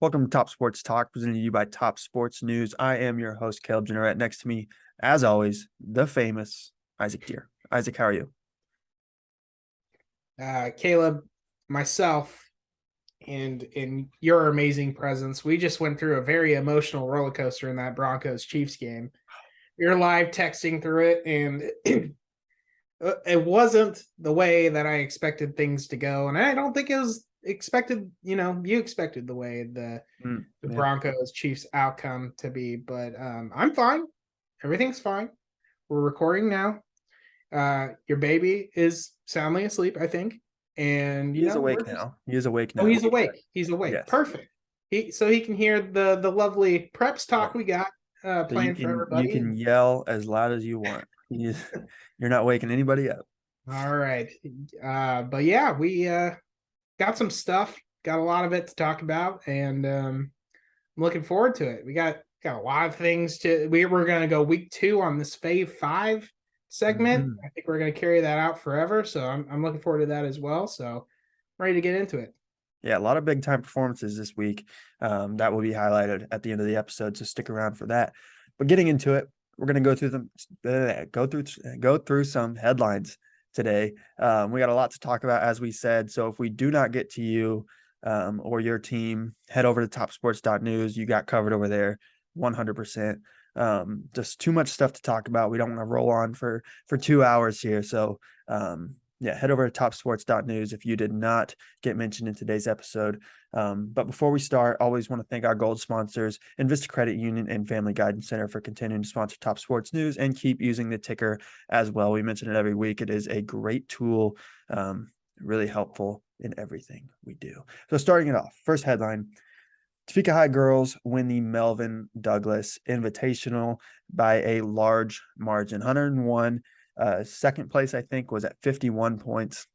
Welcome to Top Sports Talk, presented to you by Top Sports News. I am your host, Caleb Jenneret. Next to me, as always, the famous Isaac Deer. Isaac, how are you? Caleb, myself, and in your amazing presence, we just went through a very emotional roller coaster in that Broncos Chiefs game. You're live texting through it, and it wasn't the way that I expected things to go, and I don't think it was expected. You expected the way the Yeah. Broncos Chiefs outcome to be, but I'm fine. Everything's fine. We're recording now. Your baby is soundly asleep, I think. And He is we're awake just now. He is awake oh, now. he's awake. He's awake. Yes. Perfect. He can hear the lovely preps Yeah. talk we got So you playing for can everybody. yell as loud as you want. You're not waking anybody up. All right. But yeah, we got some stuff, got a lot of it to talk about, and I'm looking forward to it. We got a lot of things to we're gonna go week 2 on this Fave 5 segment. Mhm. I think we're gonna carry that out forever. So I'm looking forward to that as well. So ready to get into it. Yeah, a lot of big time performances this week that will be highlighted at the end of the episode. So stick around for that. But getting into it, we're going to go through go through some headlines today. We got a lot to talk about, as we said. So if we do not get to you or your team, head over to topsports.news. You got covered over there, 100%. Just too much stuff to talk about. We don't want to roll on for 2 hours here. So yeah, head over to topsports.news if you did not get mentioned in today's episode. But before we start, always want to thank our gold sponsors, Invista Credit Union and Family Guidance Center, for continuing to sponsor Top Sports News and keep using the ticker as well. We mention it every week. It is a great tool, really helpful in everything we do. So starting it off, first headline, Topeka High girls win the Melvin Douglas Invitational by a large margin, 101. Second place, I think, was at 51 points.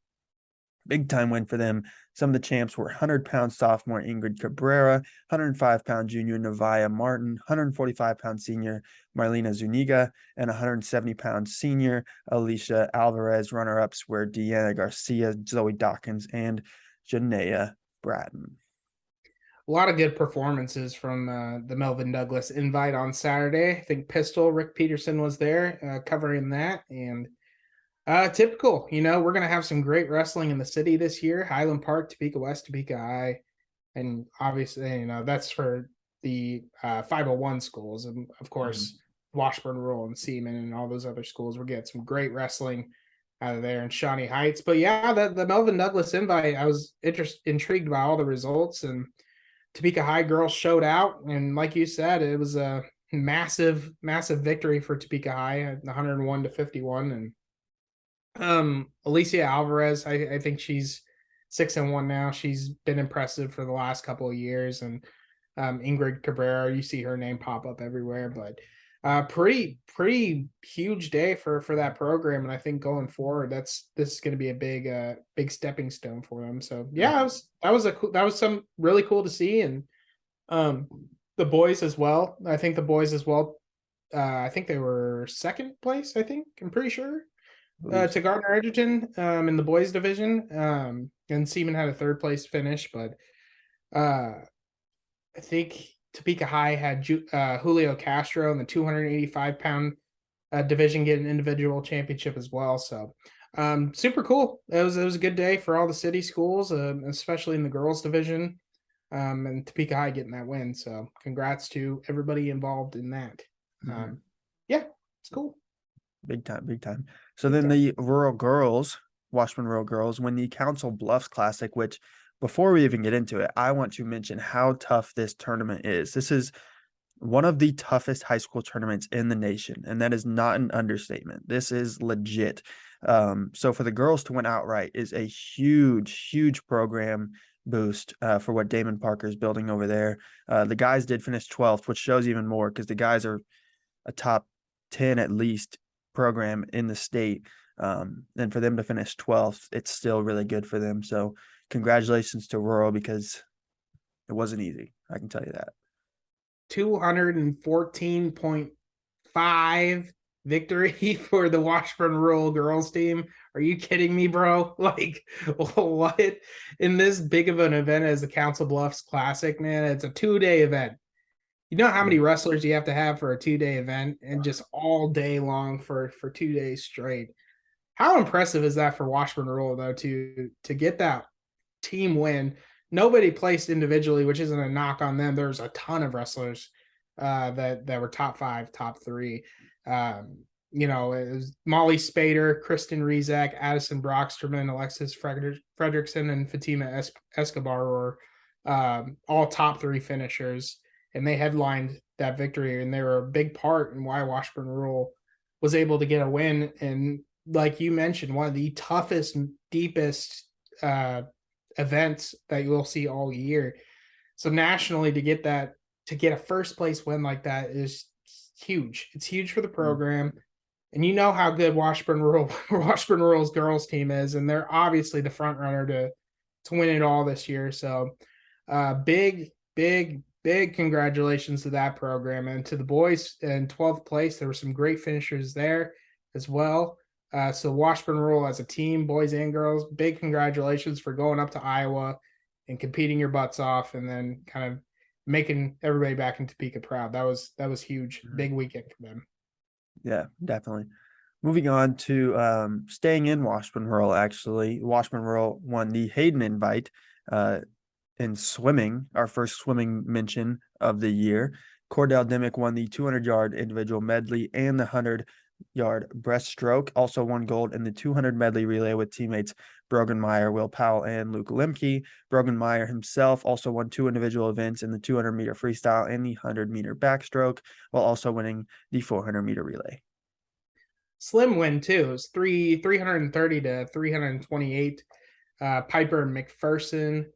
Big time win for them. Some of the champs were 100-pound sophomore Ingrid Cabrera, 105-pound junior Nevaeh Martin, 145-pound senior Marlena Zuniga, and 170-pound senior Alicia Alvarez. Runner-ups were Deanna Garcia, Zoe Dawkins, and Janaea Bratton. A lot of good performances from the Melvin Douglas invite on Saturday. I think Pistol Rick Peterson was there covering that, and typical. We're gonna have some great wrestling in the city this year. Highland Park, Topeka West, Topeka High, and obviously that's for the 501 schools, and of course Washburn Rural and Seaman and all those other schools. We're getting some great wrestling out of there in Shawnee Heights. But yeah, the Melvin Douglas invite, I was intrigued by all the results, and Topeka High girls showed out, and like you said, it was a massive victory for Topeka High at 101-51. And Alicia Alvarez, I think she's 6-1 now. She's been impressive for the last couple of years. And Ingrid Cabrera, you see her name pop up everywhere. But pretty huge day for that program. And I think going forward, this is going to be a big stepping stone for them. So yeah, that was some really cool to see. And the boys as well. I think the boys as well. I think they were second place. I'm pretty sure to Gardner Edgerton in the boys division. And Seaman had a third place finish, but I think Topeka High had Julio Castro in the 285-pound division get an individual championship as well. So super cool. It was a good day for all the city schools, especially in the girls division, and Topeka High getting that win. So congrats to everybody involved in that. Yeah, it's cool. Big time, big time. So then the rural girls, Washburn Rural Girls, win the Council Bluffs Classic, which before we even get into it, I want to mention how tough this tournament is. This is one of the toughest high school tournaments in the nation, and that is not an understatement. This is legit. So for the girls to win outright is a huge program boost for what Damon Parker is building over there. The guys did finish 12th, which shows even more because the guys are a top 10 at least program in the state. And for them to finish 12th, it's still really good for them. So congratulations to Rural because it wasn't easy. I can tell you that. 214.5 victory for the Washburn Rural girls team. Are you kidding me, bro? Like, what? In this big of an event as the Council Bluffs Classic, man, it's a 2-day event. You know how many wrestlers you have to have for a 2-day event, and just all day long for 2 days straight. How impressive is that for Washburn Rural, though, to get that team win? Nobody placed individually, which isn't a knock on them. There's a ton of wrestlers that were top 5, top 3. You know, it was Molly Spader, Kristen Rizak, Addison Brocksterman, Alexis Fredrickson, and Fatima Escobar were all top 3 finishers, and they headlined that victory, and they were a big part in why Washburn Rural was able to get a win. And like you mentioned, one of the toughest, deepest events that you'll see all year. So nationally, to get a first place win like that is huge. It's huge for the program. And you know how good Washburn Rural's girls team is, and they're obviously the front runner to win it all this year. So big congratulations to that program, and to the boys in 12th place. There were some great finishers there as well. So Washburn Rural as a team, boys and girls, big congratulations for going up to Iowa and competing your butts off, and then kind of making everybody back in Topeka proud. That was huge. Big weekend for them. Yeah, definitely. Moving on to staying in Washburn Rural, actually. Washburn Rural won the Hayden Invite in swimming, our first swimming mention of the year. Cordell Dimick won the 200-yard individual medley and the 100-yard breaststroke. Also won gold in the 200 medley relay with teammates Brogan Meyer, Will Powell, and Luke Lemke. Brogan Meyer himself also won 2 individual events in the 200-meter freestyle and the 100-meter backstroke, while also winning the 400-meter relay. Slim win too. It was 330 to 328. Piper and McPherson.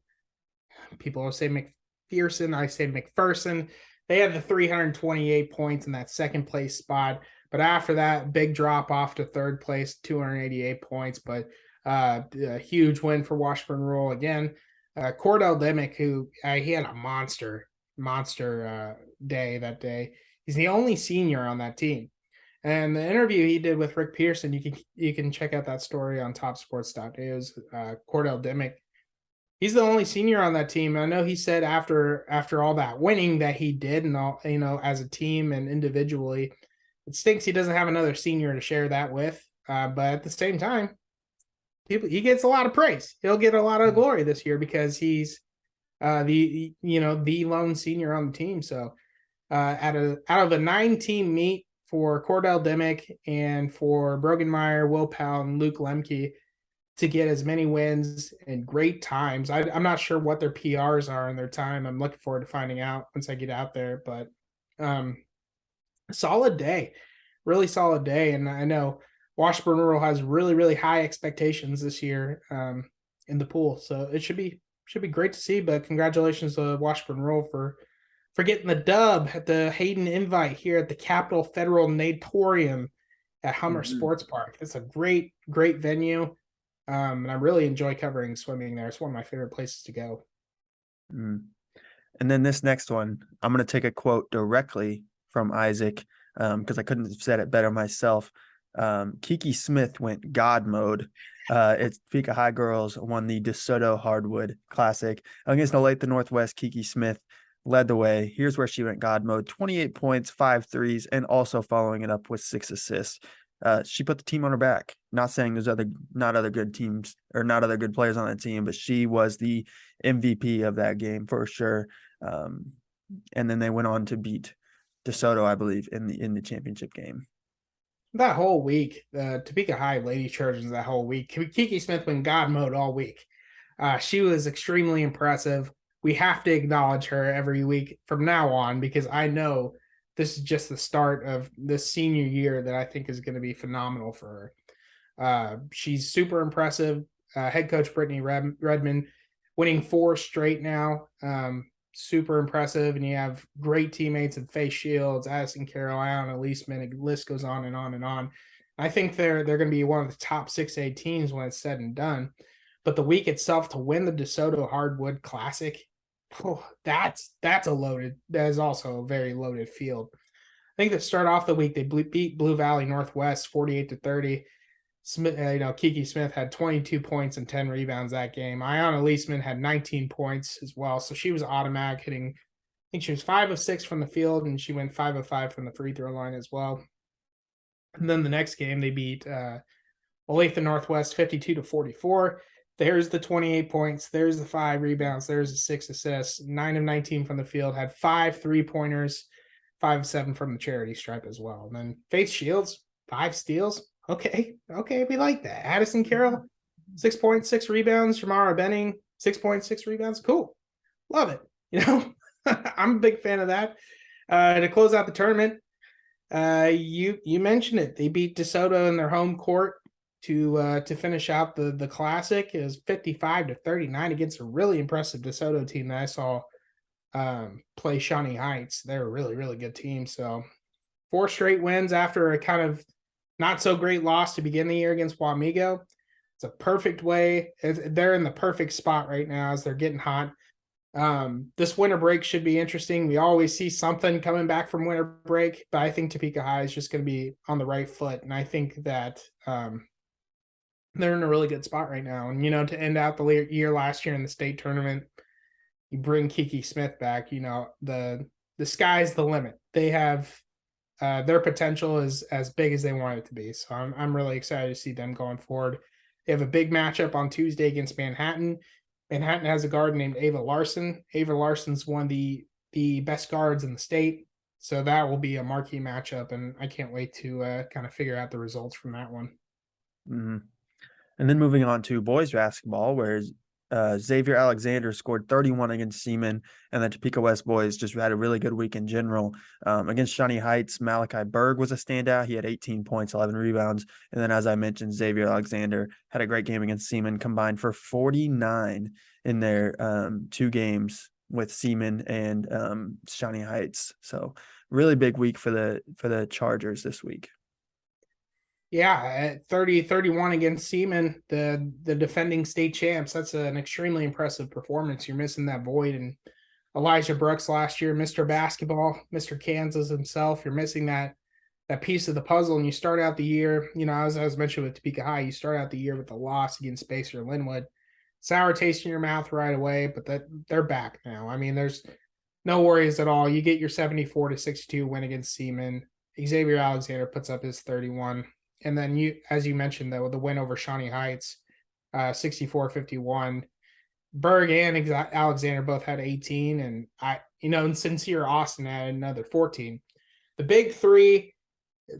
People will say McPherson. I say McPherson. They had the 328 points in that second place spot. But after that, big drop off to third place, 288 points. But a huge win for Washburn Rural again. Cordell Dimick, who he had a monster day that day. He's the only senior on that team. And the interview he did with Rick Peterson, you can check out that story on topsports.news. Cordell Dimick, he's the only senior on that team. I know he said after all that winning that he did, and all, you know, as a team and individually, it stinks he doesn't have another senior to share that with. But at the same time, he gets a lot of praise. He'll get a lot of glory this year because he's the lone senior on the team. So out of a 9-team meet for Cordell Dimick and for Brogan Meyer, Will Powell, and Luke Lemke to get as many wins and great times. I'm not sure what their PRs are in their time. I'm looking forward to finding out once I get out there. But solid day, really solid day. And I know Washburn Rural has really, really high expectations this year in the pool. So it should be great to see. But congratulations to Washburn Rural for getting the dub at the Hayden Invite here at the Capital Federal Natatorium at Hummer Sports Park. It's a great venue. And I really enjoy covering swimming there. It's one of my favorite places to go. And then this next one, I'm going to take a quote directly from Isaac because I couldn't have said it better myself. Kiki Smith went God mode. It's Topeka High girls won the DeSoto Hardwood Classic against Olathe Northwest. Kiki Smith led the way. Here's where she went God mode: 28 points, 5 threes, and also following it up with 6 assists. She put the team on her back. Not saying there's not other good teams or not other good players on that team, but she was the MVP of that game for sure. And then they went on to beat DeSoto, I believe, in the championship game. That whole week, Topeka High Lady Trojans that whole week. Kiki Smith went God mode all week. She was extremely impressive. We have to acknowledge her every week from now on because I know this is just the start of this senior year that I think is going to be phenomenal for her. She's super impressive. Head coach Brittany Redmond winning 4 straight now. Super impressive. And you have great teammates in Faye Shields, Addison Carroll, Ayanna Leisman. The list goes on and on and on. I think they're going to be one of the top 6A teams when it's said and done. But the week itself to win the DeSoto Hardwood Classic, that is also a very loaded field. think to start off the week, they beat Blue Valley Northwest 48-30. Smith, Kiki Smith had 22 points and 10 rebounds that game. Ayana Leisman had 19 points as well. So she was automatic hitting. I think she was 5 of 6 from the field, and she went 5 of 5 from the free throw line as well. And then the next game, they beat Olathe Northwest 52-44. There's the 28 points. There's the 5 rebounds. There's the 6 assists. 9 of 19 from the field. Had 5 3-pointers, 5 of 7 from the charity stripe as well. And then Faith Shields, 5 steals. Okay, we like that. Addison Carroll, 6 points, 6 rebounds. Shamara Benning, 6 points, 6 rebounds. Cool. Love it. I'm a big fan of that. To close out the tournament, you mentioned it. They beat DeSoto in their home court to finish out the classic. It was 55-39 against a really impressive DeSoto team that I saw play Shawnee Heights. They're a really, really good team. So 4 straight wins after a kind of not so great loss to begin the year against Wamego. It's a perfect way. They're in the perfect spot right now as they're getting hot. This winter break should be interesting. We always see something coming back from winter break, but I think Topeka High is just going to be on the right foot. And I think that they're in a really good spot right now. And, to end out the year last year in the state tournament, you bring Kiki Smith back, the sky's the limit. They have their potential is as big as they want it to be. So I'm really excited to see them going forward. They have a big matchup on Tuesday against Manhattan. Manhattan has a guard named Ava Larson. Ava Larson's one of the best guards in the state. So that will be a marquee matchup, and I can't wait to kind of figure out the results from that one. Mm-hmm. And then moving on to boys basketball, where Xavier Alexander scored 31 against Seaman, and the Topeka West boys just had a really good week in general. Against Shawnee Heights, Malachi Berg was a standout. He had 18 points, 11 rebounds. And then, as I mentioned, Xavier Alexander had a great game against Seaman, combined for 49 in their 2 games with Seaman and Shawnee Heights. So really big week for the Chargers this week. Yeah, at 30-31 against Seaman, the defending state champs. That's an extremely impressive performance. You're missing that void. And Elijah Brooks last year, Mr. Basketball, Mr. Kansas himself. You're missing that piece of the puzzle. And you start out the year, as I was mentioning with Topeka High, you start out the year with a loss against Spacer Linwood. Sour taste in your mouth right away, but they're back now. I mean, there's no worries at all. You get your 74-62 win against Seaman. Xavier Alexander puts up his 31. And then as you mentioned, though, the win over Shawnee Heights, 64-51. Berg and Alexander both had 18, and Sincere Austin had another 14. The big 3,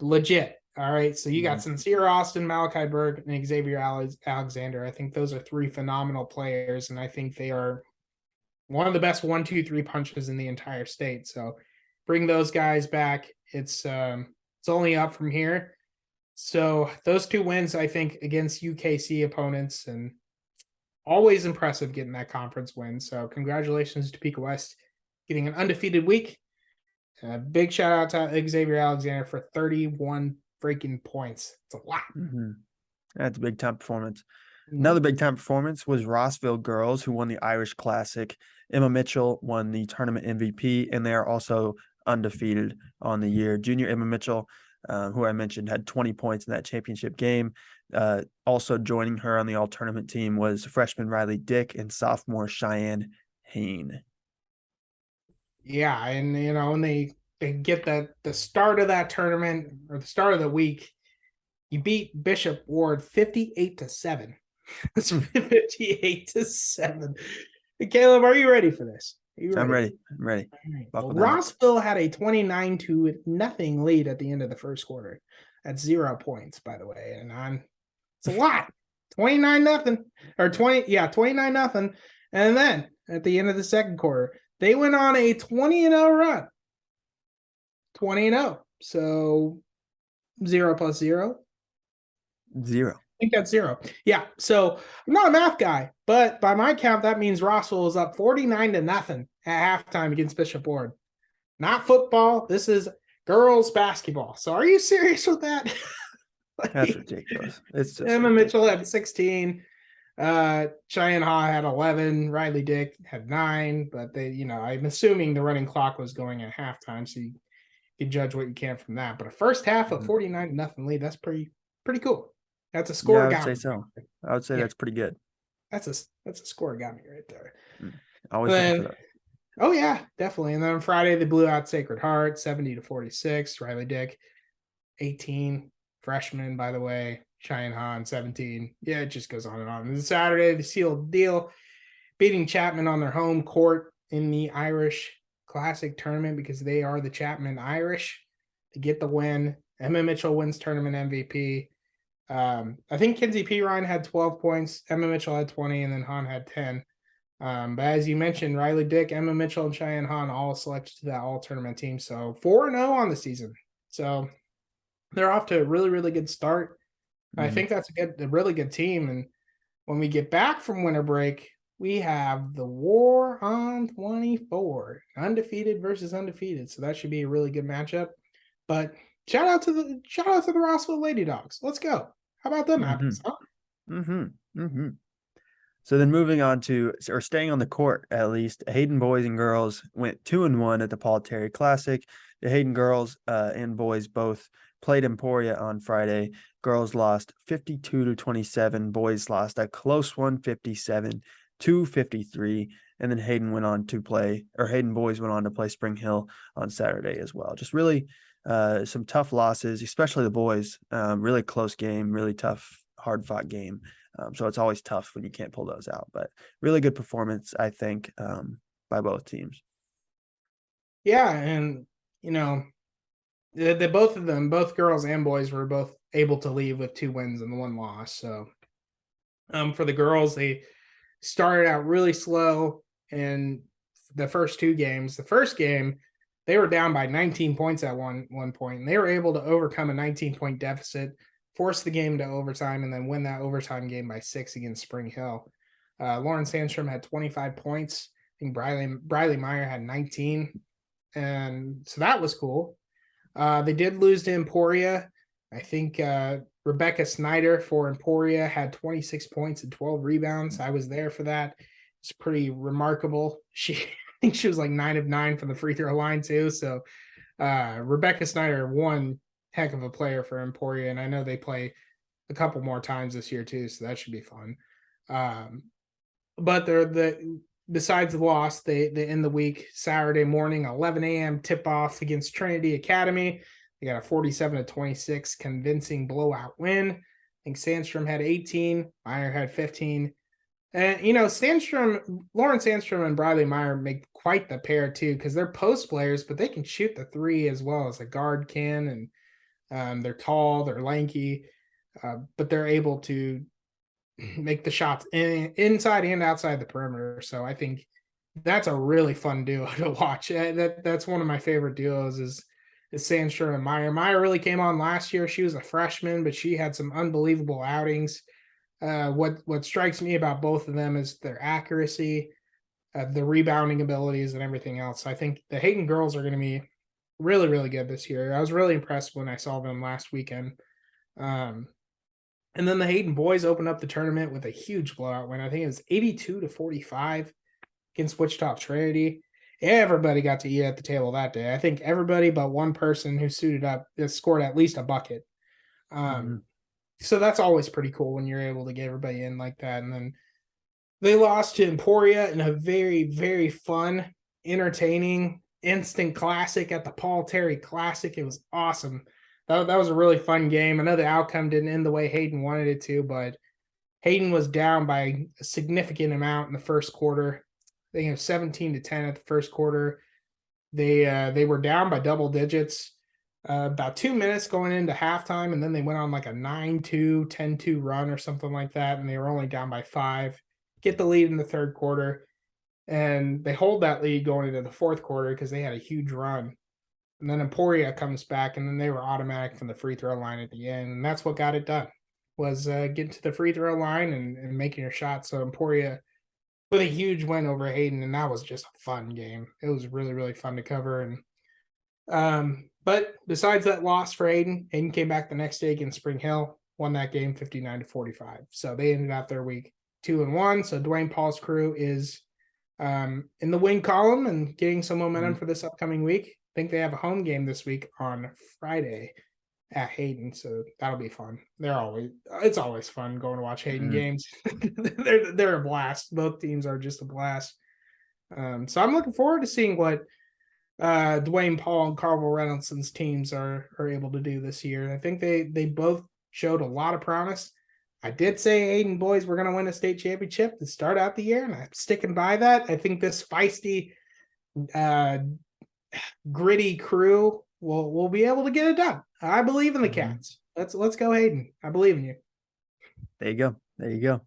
legit. All right, so you got Sincere Austin, Malachi Berg, and Xavier Alexander. I think those are 3 phenomenal players, and I think they are one of the best 1-2-3 punches in the entire state. So bring those guys back. It's only up from here. So those 2 wins, I think, against UKC opponents, and always impressive getting that conference win. So congratulations to Topeka West getting an undefeated week. Big shout out to Xavier Alexander for 31 freaking points. It's a lot. Mm-hmm. That's a big time performance. Another big time performance was Rossville girls, who won the Irish Classic. Emma Mitchell won the tournament MVP, and they are also undefeated on the year. Junior Emma Mitchell, who I mentioned, had 20 points in that championship game. Also joining her on the all-tournament team was freshman Riley Dick and sophomore Cheyenne Hain. Yeah, and when they get the start of that tournament or the start of the week, you beat Bishop Ward 58-7. It's 58-7. Hey, Caleb, are you ready for this? I'm ready. Right. Well, Rossville had a 29-0 lead at the end of the first quarter. That's 0 points, by the way. And it's a lot. 29-0 or 29-0. And then at the end of the second quarter, they went on a 20-0 run. 20-0. So 0 plus 0. 0. I think that's 0. Yeah. So I'm not a math guy, but by my count, that means Rossville is up 49-0 at halftime against Bishop Ward. Not football. This is girls basketball. So are you serious with that? That's ridiculous. It's just Emma Mitchell had 16. Cheyenne Ha had 11. Riley Dick had 9. But I'm assuming the running clock was going at halftime. So you you judge what you can from that. But a first half of Mhm. 49-0 lead, that's pretty cool. That's a Yeah, I would say scoregami. so. I would say Yeah, that's pretty good. that's a scoregami right there. Mm. And Always looking for then, that. oh yeah, definitely. And then on Friday they blew out Sacred Heart 70-46. Riley Dick 18, freshman, by the way. Cheyenne Han 17. Yeah, it just goes on and on. And Saturday they sealed the deal, beating Chapman on their home court in the Irish Classic tournament because they are the Chapman Irish to get the win. Emma Mitchell wins tournament MVP. I think Kinsey Perine had 12 points, Emma Mitchell had 20, and then Han had 10. But as you mentioned, Riley Dick, Emma Mitchell, and Cheyenne Han all selected to that all tournament team. So 4-0 on the season. So they're off to a really, really good start. I Mhm. think that's a really good team. And when we get back from winter break, we have the War on 24, undefeated versus undefeated. So that should be a really good matchup. But shout out to the Rossville Lady Dogs. Let's go. How about them apples? Mhm. Huh? Mhm. Mhm. So then moving on to, or staying on the court at least, Hayden boys and girls went 2-1 at the Paul Terry Classic. The Hayden girls and boys both played Emporia on Friday. Girls lost 52-27. Boys lost a close one, 57-53. And then Hayden went on to play, or Hayden boys went on to play Spring Hill on Saturday as well. Just really some tough losses, especially the boys. Really close game, really tough, hard fought game. So it's always tough when you can't pull those out, but really good performance, I think, by both teams. Yeah, and you know, the both of them, both girls and boys, were both able to leave with 2 wins and 1 loss. So for the girls, they started out really slow in the first 2 games. The first game, they were down by 19 points at one point, and they were able to overcome a 19-point deficit, force the game to overtime, and then win that overtime game by 6 against Spring Hill. Lauren Sandstrom had 25 points. I think Briley Meyer had 19, and so that was cool. They did lose to Emporia. I think Rebecca Snyder for Emporia had 26 points and 12 rebounds. I was there for that. It's pretty remarkable. I think she was like 9 of 9 from the free throw line too. So Rebecca Snyder, one heck of a player for Emporia, and I know they play a couple more times this year too, so that should be fun. But besides the loss, they end the week Saturday morning, 11 a.m. tip off against Trinity Academy. They got a 47-26 convincing blowout win. I think Sandstrom had 18, Meyer had 15. And Lauren Sandstrom and Bradley Meyer make quite the pair too, because they're post players, but they can shoot the three as well as a guard can, and they're tall, they're lanky, but they're able to make the shots inside and outside the perimeter. So I think that's a really fun duo to watch. That's one of my favorite duos is Sandstrom and Meyer. Meyer really came on last year. She was a freshman, but she had some unbelievable outings. What strikes me about both of them is their accuracy, the rebounding abilities, and everything else. I think the Hayden girls are going to be really, really good this year. I was really impressed when I saw them last weekend. And then the Hayden boys opened up the tournament with a huge blowout win. I think it was 82-45 against Wichita Trinity. Everybody got to eat at the table that day. I think everybody but one person who suited up scored at least a bucket. Mhm. So that's always pretty cool when you're able to get everybody in like that. And then they lost to Emporia in a very, very fun, entertaining, instant classic at the Paul Terry Classic. It was awesome. That was a really fun game. I know the outcome didn't end the way Hayden wanted it to, but Hayden was down by a significant amount in the first quarter. I think it was 17-10 at the first quarter. They were down by double digits. About 2 minutes going into halftime, and then they went on like a 9-2, 10-2 run or something like that, and they were only down by 5. Get the lead in the third quarter, and they hold that lead going into the fourth quarter because they had a huge run. And then Emporia comes back, and then they were automatic from the free throw line at the end, and that's what got it done. Was getting to the free throw line and making your shot. So Emporia with a huge win over Hayden, and that was just a fun game. It was really, really fun to cover. And but besides that loss for Hayden came back the next day against Spring Hill, won that game 59-45. So they ended out their week 2-1. So Dwayne Paul's crew is in the win column and getting some momentum Mhm. for this upcoming week. think they have a home game this week on Friday at Hayden, so that'll be fun. It's always fun going to watch Hayden games. They're a blast. Both teams are just a blast. So I'm looking forward to seeing what Dwayne Paul and Carvel Reynoldson's teams are able to do this year. I think they both showed a lot of promise. I did say Hayden boys were going to win a state championship to start out the year, and I'm sticking by that. I think this feisty, gritty crew will be able to get it done. I believe in the Cats. Let's go, Hayden. I believe in you. There you go.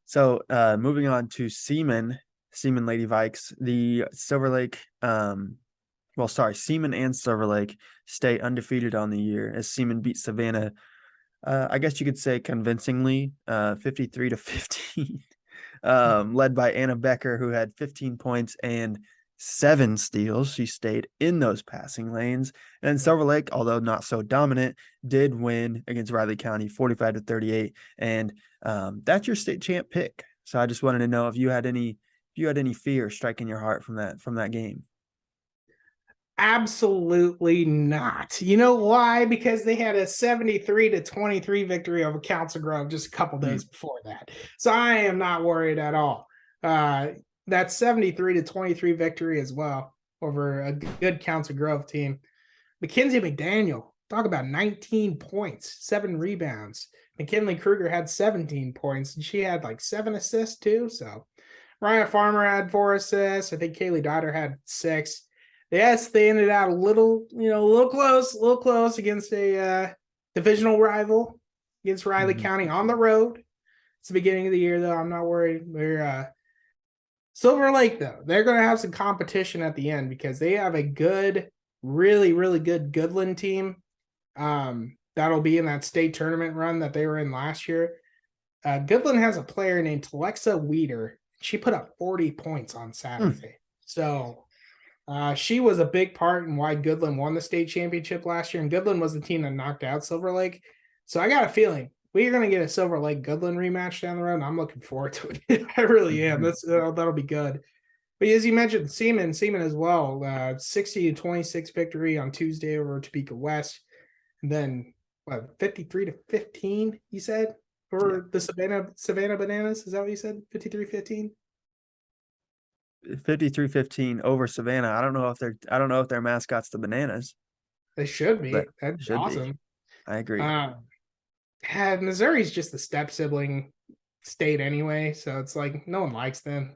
So moving on to Seaman Lady Vikes, the Silver Lake. Seaman and Silver Lake stay undefeated on the year as Seaman beat Savannah. I guess you could say convincingly, 53-15, led by Anna Becker, who had 15 points and 7 steals. She stayed in those passing lanes. And then Silver Lake, although not so dominant, did win against Riley County 45-38. And that's your state champ pick. So I just wanted to know if you had any fear striking your heart from that game. Absolutely not. You know why? Because they had a 73-23 victory over Council Grove just a couple days before that. So I am not worried at all. That 73-23 victory as well over a good Council Grove team. Mackenzie McDaniel, talk about 19 points, 7 rebounds. McKinley Kruger had 17 points, and she had like 7 assists too. So Ryan Farmer had 4 assists. I think Kaylee Dodder had 6. Yes, they ended out a little close against a divisional rival against Riley County on the road. It's the beginning of the year, though. I'm not worried. They're Silver Lake, though. They're going to have some competition at the end because they have a good, really, really good Goodland team that'll be in that state tournament run that they were in last year. Goodland has a player named Telexa Weeder. She put up 40 points on Saturday. So she was a big part in why Goodland won the state championship last year, and Goodland was the team that knocked out Silver Lake. So I got a feeling we're going to get a Silver Lake Goodland rematch down the road, and I'm looking forward to it. I really am. That'll be good. But as you mentioned, Seaman as well, 60-26 victory on Tuesday over Topeka West, and then 53-15. You said for the Savannah Bananas. Is that what you said? 53-15. 53-15 over Savannah. I don't know if their mascot's the Bananas. They should be. That's awesome. Be. I agree. Missouri's just the step sibling state anyway, so it's like no one likes them.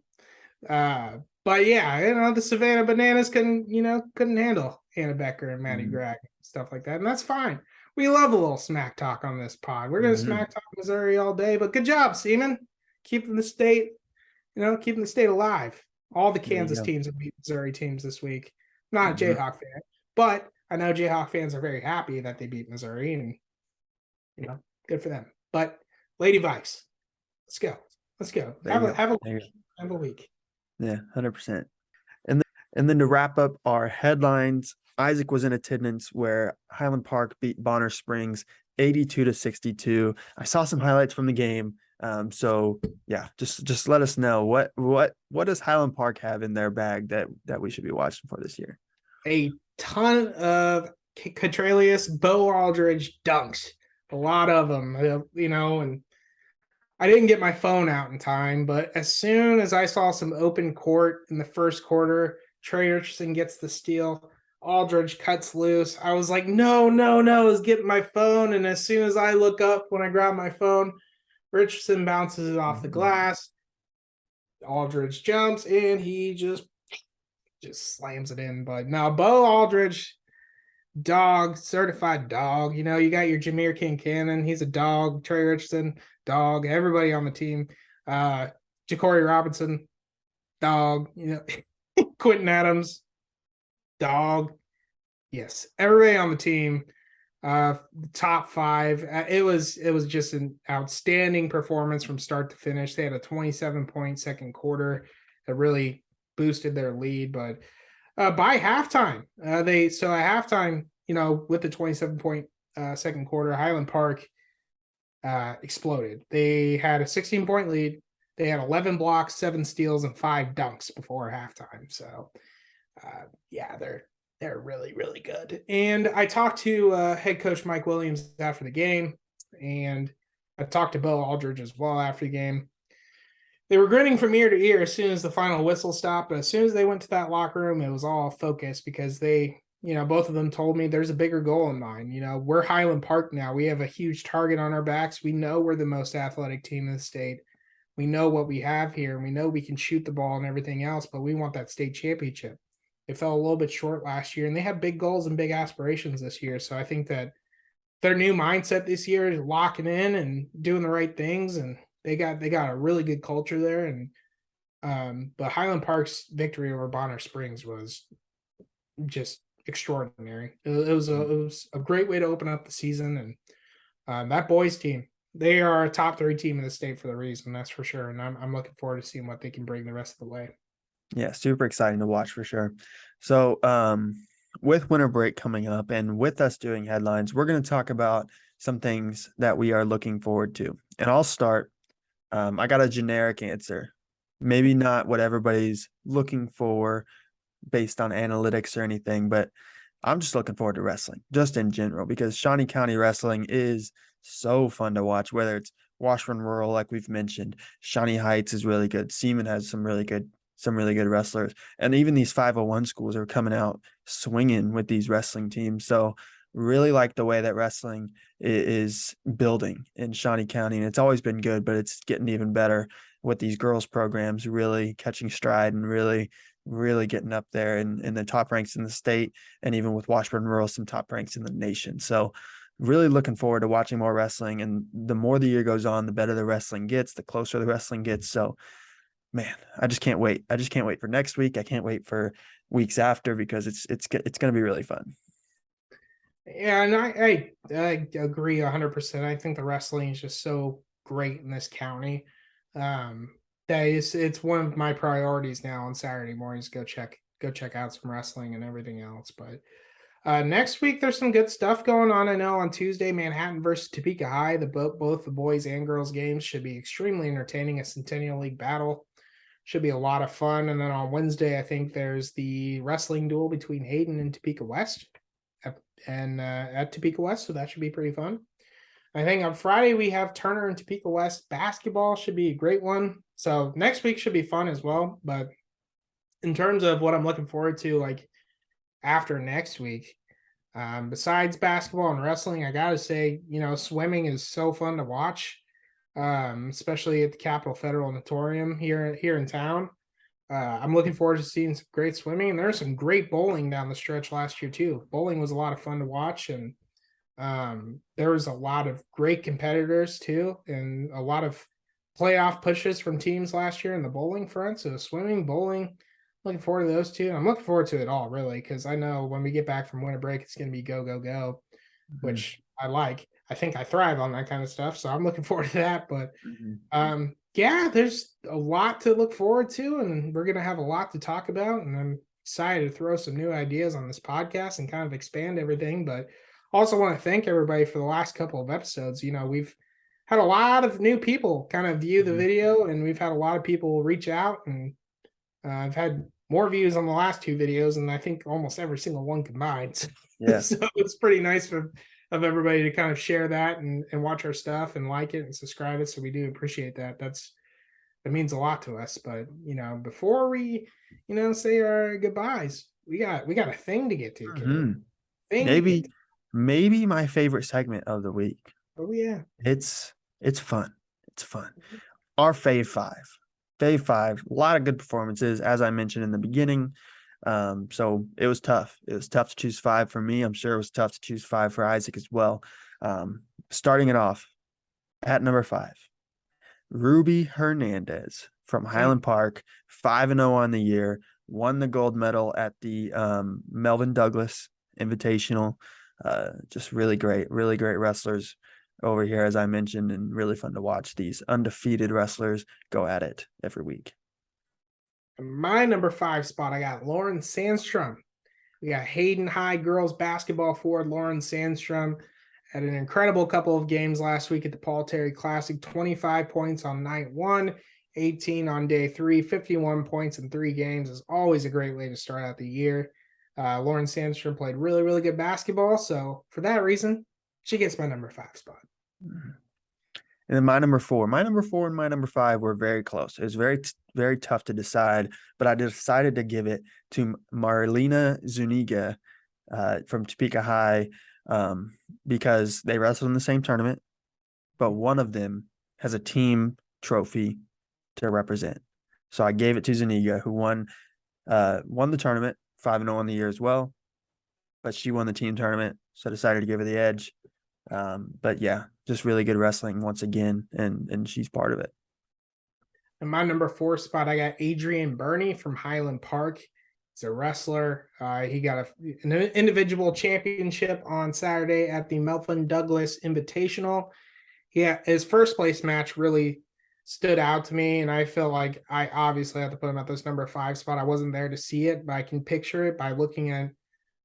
But yeah, the Savannah Bananas couldn't handle Anna Becker and Maddie Gregg, stuff like that, and that's fine. We love a little smack talk on this pod. We're gonna smack talk Missouri all day, but good job, Seaman, keeping the state alive. All the Kansas teams have beat Missouri teams this week. Not a Jayhawk fan, but I know Jayhawk fans are very happy that they beat Missouri, and good for them. But Lady Vikes, let's go. Have a week. Yeah, 100%. And then to wrap up our headlines, Isaac was in attendance where Highland Park beat Bonner Springs 82-62. I saw some highlights from the game. So yeah, just let us know what does Highland Park have in their bag that we should be watching for this year? A ton of Catralius Bo Aldridge dunks, a lot of them, and I didn't get my phone out in time, but as soon as I saw some open court in the first quarter, Trey Richardson gets the steal. Aldridge cuts loose. I was like, no, I was getting my phone. And as soon as I look up when I grab my phone, Richardson bounces it off the glass. Aldridge jumps and he just slams it in. But now Bo Aldridge, dog, certified dog. You got your Jameer King Cannon. He's a dog. Trey Richardson, dog. Everybody on the team. Ja'Cory Robinson, dog. Quentin Adams, dog. Yes, everybody on the team. Top 5. It was just an outstanding performance from start to finish. They had a 27-point second quarter that really boosted their lead, but by halftime, at halftime, with the 27-point second quarter, Highland Park exploded. They had a 16-point lead. They had 11 blocks, 7 steals, and 5 dunks before halftime. So, They're really, really good. And I talked to head coach Mike Williams after the game, and I talked to Bo Aldridge as well after the game. They were grinning from ear to ear as soon as the final whistle stopped. But as soon as they went to that locker room, it was all focused because they, both of them told me there's a bigger goal in mind. We're Highland Park now. We have a huge target on our backs. We know we're the most athletic team in the state. We know what we have here, and we know we can shoot the ball and everything else, but we want that state championship. They fell a little bit short last year, and they have big goals and big aspirations this year. So I think that their new mindset this year is locking in and doing the right things, and they got a really good culture there. And but Highland Park's victory over Bonner Springs was just extraordinary. It was a great way to open up the season, and that boys team, they are a top 3 team in the state for the reason, that's for sure. And I'm looking forward to seeing what they can bring the rest of the way. Yeah, super exciting to watch for sure. So, with winter break coming up and with us doing headlines, we're going to talk about some things that we are looking forward to. And I'll start. I got a generic answer, maybe not what everybody's looking for based on analytics or anything, but I'm just looking forward to wrestling just in general because Shawnee County wrestling is so fun to watch, whether it's Washburn Rural, like we've mentioned, Shawnee Heights is really good. Seaman has some really good wrestlers, and even these 501 schools are coming out swinging with these wrestling teams. So really like the way that wrestling is building in Shawnee County, and it's always been good, but it's getting even better with these girls programs really catching stride and really getting up there in the top ranks in the state, and even with Washburn Rural, some top ranks in the nation. So really looking forward to watching more wrestling, and the more the year goes on, the better the wrestling gets, the closer the wrestling gets. So man, I just can't wait. I just can't wait for next week. I can't wait for weeks after because it's going to be really fun. Yeah, and I agree 100%. I think the wrestling is just so great in this county. That it's one of my priorities now on Saturday mornings. Go check out some wrestling and everything else. But next week there's some good stuff going on. I know on Tuesday, Manhattan versus Topeka High, both the boys and girls games should be extremely entertaining. A Centennial League battle should be a lot of fun. And then on Wednesday, I think there's the wrestling duel between Hayden and Topeka West, at Topeka West, so that should be pretty fun. I think on Friday we have Turner and Topeka West basketball, should be a great one. So next week should be fun as well. But in terms of what I'm looking forward to, like after next week, besides basketball and wrestling, I gotta say, swimming is so fun to watch, especially at the Capitol Federal Auditorium here in town. I'm looking forward to seeing some great swimming, and there's some great bowling down the stretch last year too. Bowling was a lot of fun to watch, and there was a lot of great competitors too, and a lot of playoff pushes from teams last year in the bowling front. So swimming, bowling, looking forward to those two. I'm looking forward to it all really, because I know when we get back from winter break, it's going to be go, go, go, which I like. I think I thrive on that kind of stuff. So I'm looking forward to that. But yeah, there's a lot to look forward to, and we're going to have a lot to talk about. And I'm excited to throw some new ideas on this podcast and kind of expand everything. But also want to thank everybody for the last couple of episodes. We've had a lot of new people kind of view the video, and we've had a lot of people reach out, and I've had more views on the last 2 videos, and I think almost every single one combined. Yeah. So it's pretty nice of everybody to kind of share that and watch our stuff and like it and subscribe it. So we do appreciate that. That means a lot to us. But before we say our goodbyes, we got a thing to get to. Maybe my favorite segment of the week. Oh yeah, it's fun. It's fun. Our Fave Five, a lot of good performances, as I mentioned in the beginning. So it was tough. It was tough to choose 5 for me. I'm sure it was tough to choose 5 for Isaac as well. Starting it off at number 5, Ruby Hernandez from Highland Park, 5-0 on the year, won the gold medal at the Melvin Douglas Invitational. Just really great wrestlers over here, as I mentioned, and really fun to watch these undefeated wrestlers go at it every week. My number 5 spot, I got Lauren Sandstrom. We got Hayden High girls basketball forward Lauren Sandstrom had an incredible couple of games last week at the Paul Terry Classic. 25 points on night 1, 18 on day 3, 51 points in 3 games is always a great way to start out the year. Lauren Sandstrom played really, really good basketball. So for that reason, she gets my number 5 spot. And then my number 4 and my number 5 were very close. It was very tough to decide, but I decided to give it to Marlena Zuniga from Topeka High because they wrestled in the same tournament, but one of them has a team trophy to represent. So I gave it to Zuniga, who won the tournament, 5-0 on the year as well, but she won the team tournament, so I decided to give her the edge. But yeah, just really good wrestling once again, and she's part of it. In my number 4 spot, I got Adrian Burney from Highland Park. He's a wrestler. He got an individual championship on Saturday at the Melvin Douglas Invitational. Yeah, his first place match really stood out to me, and I feel like I obviously have to put him at this number 5 spot. I wasn't there to see it, but I can picture it by looking at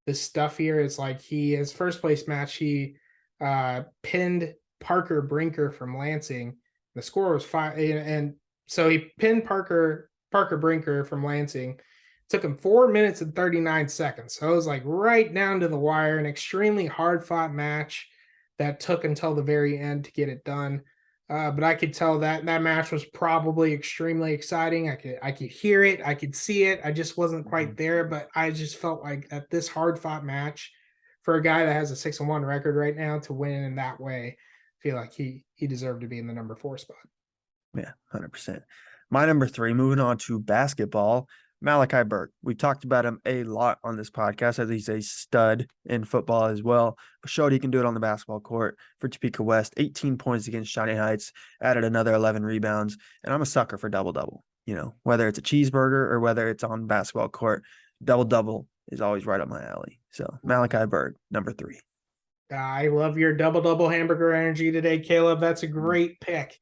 this stuff here. It's like his first place match, he pinned Parker Brinker from Lansing. The score was 5, and so he pinned Parker Brinker from Lansing. It took him 4 minutes and 39 seconds. So it was like right down to the wire, an extremely hard fought match that took until the very end to get it done. But I could tell that match was probably extremely exciting. I could hear it, I could see it. I just wasn't quite there, but I just felt like at this hard fought match for a guy that has a 6-1 record right now to win in that way, I feel like he deserved to be in the number 4 spot. Yeah, 100%. My number 3, moving on to basketball, Malachi Burke. We've talked about him a lot on this podcast as he's a stud in football as well. But showed he can do it on the basketball court for Topeka West. 18 points against Shawnee Heights, added another 11 rebounds. And I'm a sucker for double-double. You know, whether it's a cheeseburger or whether it's on basketball court, double-double is always right up my alley. So Malachi Burke, number 3. I love your double-double hamburger energy today, Caleb. That's a great pick.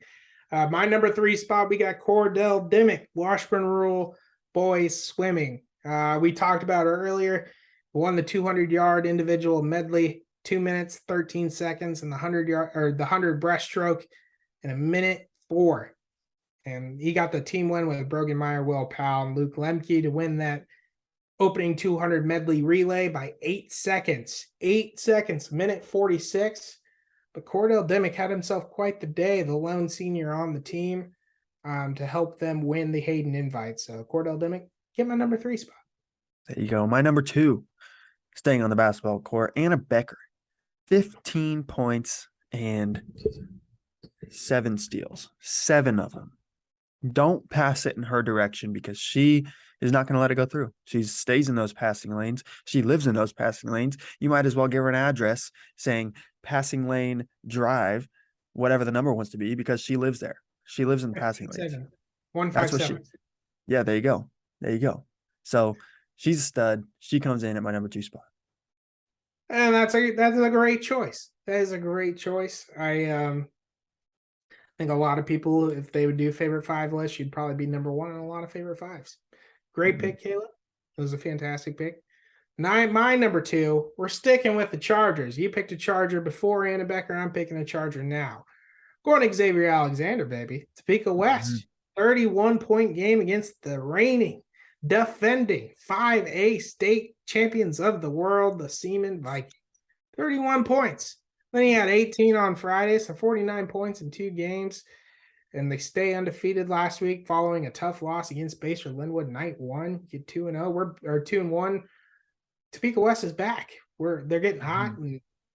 My number 3 spot, we got Cordell Dimmick, Washburn Rural boys swimming. We talked about it earlier. Won the 200-yard individual medley, 2 minutes 13 seconds, and the 100-yard or the 100 breaststroke in 1:04. And he got the team win with Brogan Meyer, Will Powell, and Luke Lemke to win that opening 200 medley relay by 8 seconds. 8 seconds, 1:46. But Cordell Dimmick had himself quite the day, the lone senior on the team, to help them win the Hayden Invite. So Cordell Dimmick, get my number 3 spot. There you go. My number 2, staying on the basketball court, Anna Becker, 15 points and 7 steals, 7 of them. Don't pass it in her direction because she is not going to let it go through. She stays in those passing lanes. She lives in those passing lanes. You might as well give her an address saying passing lane drive, whatever the number wants to be, because she lives there. She lives in passing lanes. 157. Yeah, there you go. There you go. So she's a stud. She comes in at my number 2 spot. And that's a great choice. That is a great choice. I think a lot of people, if they would do favorite 5 list, you'd probably be number 1 in a lot of favorite 5s. Great pick, Caleb. It was a fantastic pick. My number 2, we're sticking with the Chargers. You picked a Charger before Anna Becker. I'm picking a Charger now. Going to Xavier Alexander, baby. Topeka West, 31-point game against the reigning, defending 5A state champions of the world, the Seaman Vikings. 31 points. Then he had 18 on Friday, so 49 points in 2 games. And they stay undefeated last week following a tough loss against Baser Linwood night 1. Get 2-0. We're 2-1. Topeka West is back. They're getting hot,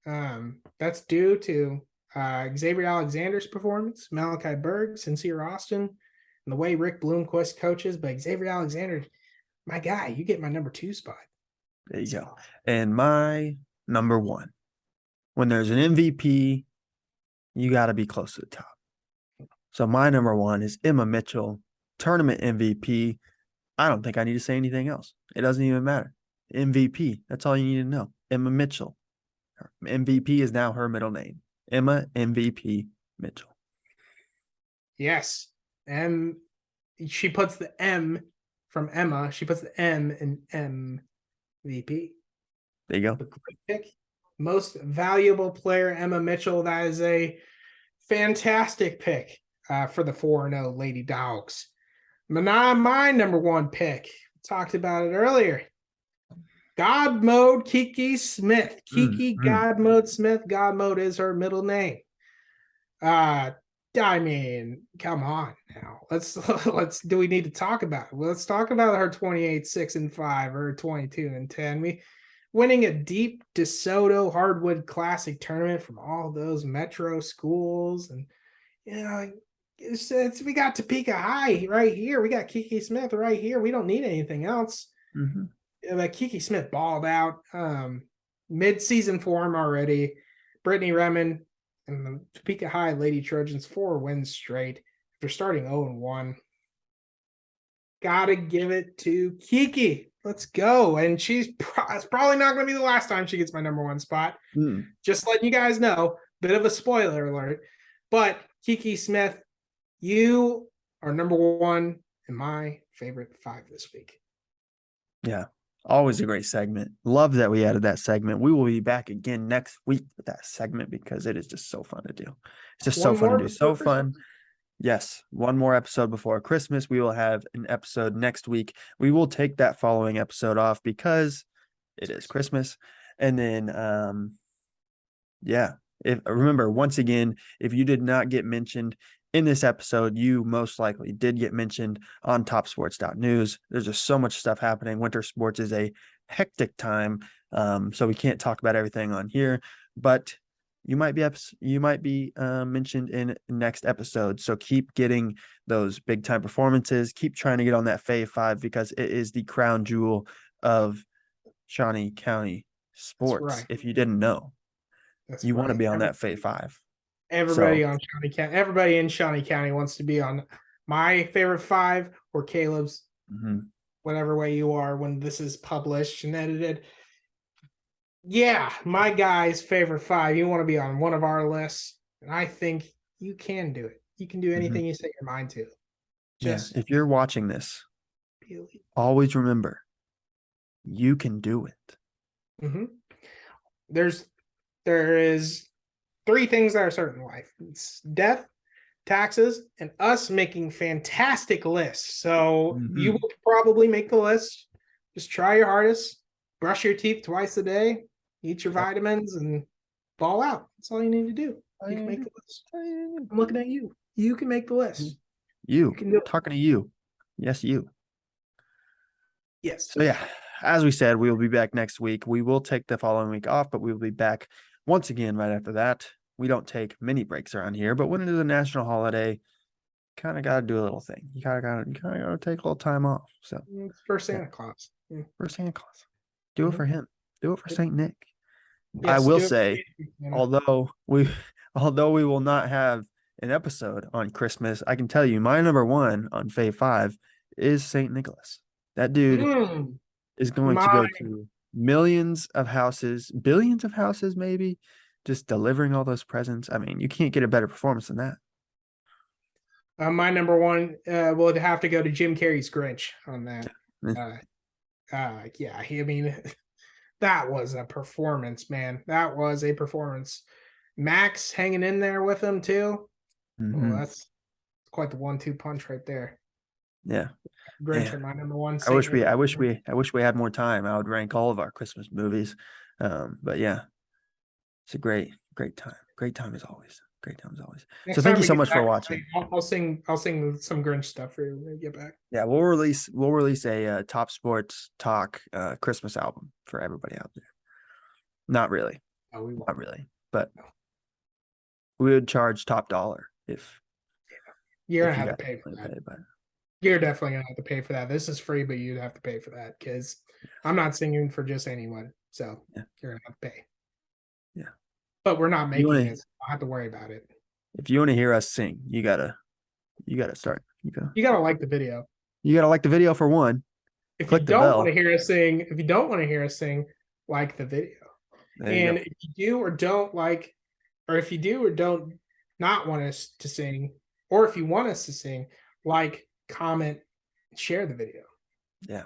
and that's due to Xavier Alexander's performance, Malachi Berg, Sincere Austin, and the way Rick Bloomquist coaches. But Xavier Alexander, my guy, you get my number 2 spot. There you go. And my number 1. When there's an MVP, you got to be close to the top. So my number 1 is Emma Mitchell, tournament MVP. I don't think I need to say anything else. It doesn't even matter. MVP. That's all you need to know. Emma Mitchell. Her MVP is now her middle name. Emma MVP Mitchell. Yes. And she puts the M from Emma. She puts the M in MVP. There you go. Great pick. Most valuable player, Emma Mitchell. That is a fantastic pick for the 4-0 Lady Dogs. My number 1 pick. Talked about it earlier. God Mode Kiki Smith. Kiki Mm. God Mode Smith. God Mode is her middle name. I mean, come on now. Let's do we need to talk about it? Well, let's talk about her 28-6-5 or 22-10. We winning a deep DeSoto Hardwood Classic tournament from all those metro schools. And we got Topeka High right here. We got Kiki Smith right here. We don't need anything else. Like Kiki Smith balled out mid-season form already. Brittany Remen and the Topeka High Lady Trojans 4 wins straight. They're starting 0-1. Gotta give it to Kiki. Let's go. And it's probably not going to be the last time she gets my number 1 spot. Just letting you guys know, bit of a spoiler alert. But Kiki Smith, you are number 1 in my favorite 5 this week. Yeah. Always a great segment. Love that we added that segment. We will be back again next week with that segment because it is just so fun to do. It's just so fun to do. So fun. Yes. One more episode before Christmas. We will have an episode next week. We will take that following episode off because it is Christmas. And then, remember, once again, if you did not get mentioned in this episode, you most likely did get mentioned on topsports.news. There's just so much stuff happening. Winter sports is a hectic time. So we can't talk about everything on here, but you might be mentioned in next episode. So keep getting those big time performances. Keep trying to get on that Fave 5 because it is the crown jewel of Shawnee County sports. Right. If you didn't know, you want to be on that Fave 5. Everybody on Shawnee County, everybody in Shawnee County wants to be on my favorite 5 or Caleb's, whatever way you are when this is published and edited. Yeah, my guy's favorite 5. You want to be on one of our lists, and I think you can do it. You can do anything you set your mind to. Just if you're watching this, always remember, you can do it. There is 3 things that are certain in life. It's death, taxes, and us making fantastic lists. So you will probably make the list. Just try your hardest. Brush your teeth twice a day. Eat your vitamins and ball out. That's all you need to do. You can make the list. I'm looking at you. You can make the list. You can do it. Talking to you. Yes, you. Yes. So as we said, we will be back next week. We will take the following week off, but we will be back once again right after that. We don't take many breaks around here, but when it is a national holiday, kind of got to do a little thing. You kind of got to take a little time off. So for Santa Claus. For Santa Claus. Do it for him. Do it for Saint Nick. Yes, I will say, although we will not have an episode on Christmas, I can tell you my number 1 on Fave 5 is Saint Nicholas. That dude is going to go to millions of houses, billions of houses, maybe, just delivering all those presents. I mean, you can't get a better performance than that. My number 1 will have to go to Jim Carrey's Grinch on that. I mean, that was a performance, man. That was a performance. Max hanging in there with him too. Oh, that's quite the 1-2 punch right there. Yeah. Grinch at my number 1. I wish we had more time. I would rank all of our Christmas movies. But yeah, it's a great time. Great time as always. So thank you so much for watching. I'll sing some Grinch stuff for you when we get back. Yeah, we'll release a Top Sports Talk Christmas album for everybody out there. Not really. Not really. But we would charge top dollar if you're gonna have to pay for that. You're definitely gonna have to pay for that. This is free, but you'd have to pay for that because I'm not singing for just anyone. So you're gonna have to pay. Yeah. But we're not making it. So I don't have to worry about it. If you want to hear us sing, you gotta start. You gotta like the video. You gotta like the video for one. If you don't want to hear us sing, like the video. And if you do or don't like, or if you do or don't not want us to sing, or if you want us to sing, like, comment, share the video. Yeah.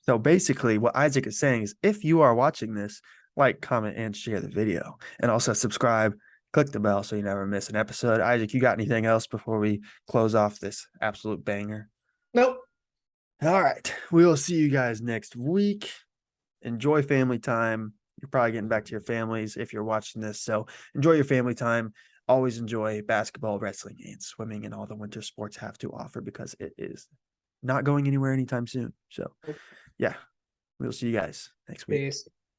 So basically what Isaac is saying is if you are watching this, like, comment, and share the video. And also subscribe, click the bell so you never miss an episode. Isaac, you got anything else before we close off this absolute banger? Nope. All right. We will see you guys next week. enjoy family time. You're probably getting back to your families if you're watching this. So enjoy your family time. Always enjoy basketball, wrestling, and swimming and all the winter sports have to offer because it is not going anywhere anytime soon. So, yeah, we'll see you guys next week. Peace.